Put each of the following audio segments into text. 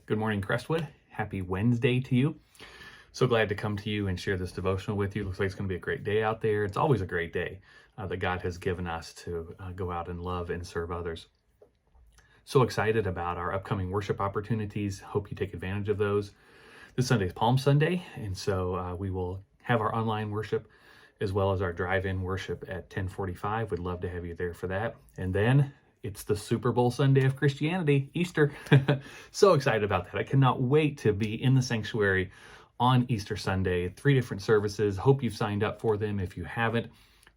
Good morning, Crestwood. Happy Wednesday to you. So glad to come to you and share this devotional with you. Looks like it's going to be a great day out there. It's always a great day that God has given us to go out and love and serve others. So excited about our upcoming worship opportunities. Hope you take advantage of those. This Sunday is Palm Sunday, and so we will have our online worship as well as our drive-in worship at 10:45. We'd love to have you there for that. And then it's the Super Bowl Sunday of Christianity, Easter. So excited about that. I cannot wait to be in the sanctuary on Easter Sunday. 3 different services. Hope you've signed up for them. If you haven't,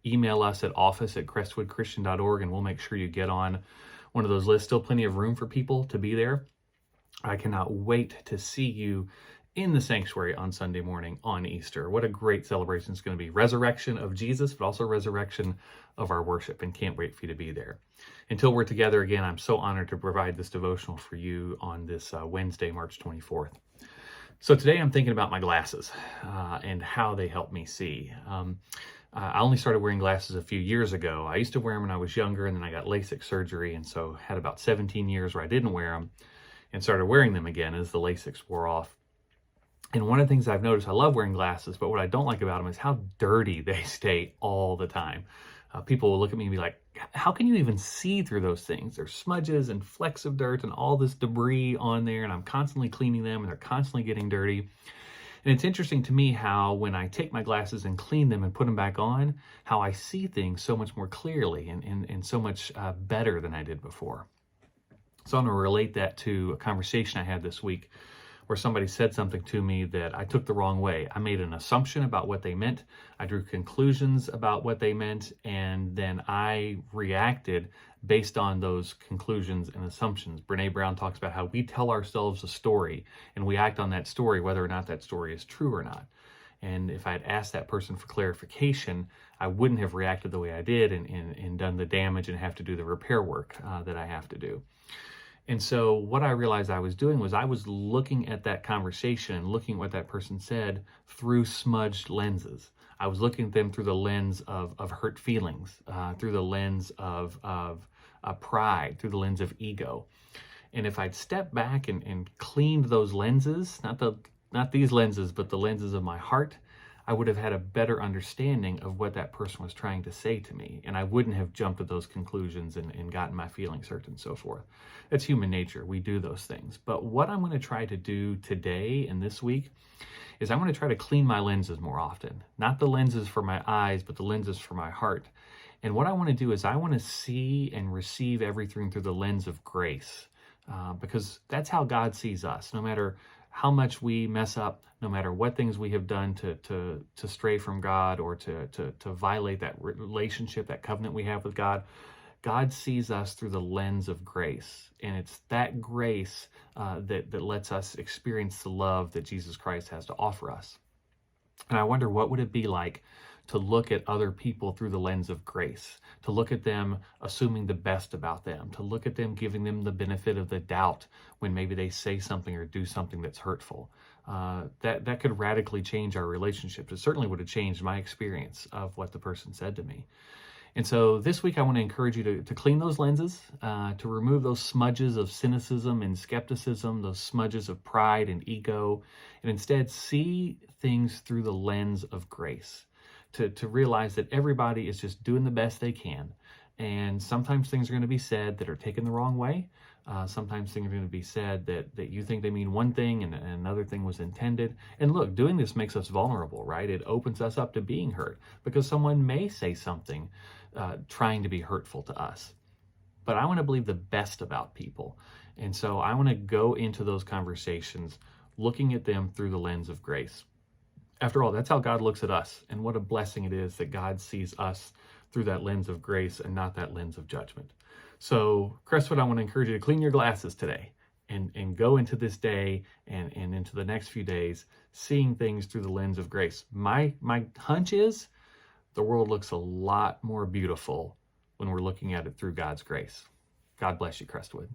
email us at office@crestwoodchristian.org and we'll make sure you get on one of those lists. Still plenty of room for people to be there. I cannot wait to see you in the sanctuary on Sunday morning on Easter. What a great celebration it's going to be. Resurrection of Jesus, but also resurrection of our worship, and can't wait for you to be there. Until we're together again, I'm so honored to provide this devotional for you on this Wednesday, March 24th. So today I'm thinking about my glasses and how they help me see. I only started wearing glasses a few years ago. I used to wear them when I was younger, and then I got LASIK surgery, and so had about 17 years where I didn't wear them and started wearing them again as the LASIKs wore off. And one of the things I've noticed, I love wearing glasses, but what I don't like about them is how dirty they stay all the time. People will look at me and be like, how can you even see through those things? There's smudges and flecks of dirt and all this debris on there, and I'm constantly cleaning them, and they're constantly getting dirty. And it's interesting to me how when I take my glasses and clean them and put them back on, how I see things so much more clearly and so much better than I did before. So I'm going to relate that to a conversation I had this week where somebody said something to me that I took the wrong way. I made an assumption about what they meant. I drew conclusions about what they meant, and then I reacted based on those conclusions and assumptions. Brene Brown talks about how we tell ourselves a story, and we act on that story whether or not that story is true or not. And if I had asked that person for clarification, I wouldn't have reacted the way I did and done the damage and have to do the repair work that I have to do. And so what I realized I was doing was I was looking at that conversation and looking at what that person said through smudged lenses. I was looking at them through the lens of hurt feelings, through the lens of pride, through the lens of ego. And if I'd stepped back and cleaned those lenses, not these lenses, but the lenses of my heart, I would have had a better understanding of what that person was trying to say to me. And I wouldn't have jumped at those conclusions and gotten my feelings hurt and so forth. That's human nature. We do those things. But what I'm going to try to do today and this week is I'm going to try to clean my lenses more often. Not the lenses for my eyes, but the lenses for my heart. And what I want to do is I want to see and receive everything through the lens of grace. Because that's how God sees us. No matter how much we mess up, no matter what things we have done to stray from God or to violate that relationship, that covenant we have with God, God sees us through the lens of grace. And it's that grace that lets us experience the love that Jesus Christ has to offer us. And I wonder, what would it be like to look at other people through the lens of grace, to look at them assuming the best about them, to look at them giving them the benefit of the doubt when maybe they say something or do something that's hurtful. That could radically change our relationships. It certainly would have changed my experience of what the person said to me. And so this week I want to encourage you to clean those lenses, to remove those smudges of cynicism and skepticism, those smudges of pride and ego, and instead see things through the lens of grace. To realize that everybody is just doing the best they can. And sometimes things are going to be said that are taken the wrong way. Sometimes things are going to be said that you think they mean one thing and another thing was intended. And look, doing this makes us vulnerable, right? It opens us up to being hurt because someone may say something trying to be hurtful to us. But I want to believe the best about people. And so I want to go into those conversations looking at them through the lens of grace. After all, that's how God looks at us. And what a blessing it is that God sees us through that lens of grace and not that lens of judgment. So, Crestwood, I want to encourage you to clean your glasses today and go into this day and into the next few days seeing things through the lens of grace. My hunch is the world looks a lot more beautiful when we're looking at it through God's grace. God bless you, Crestwood.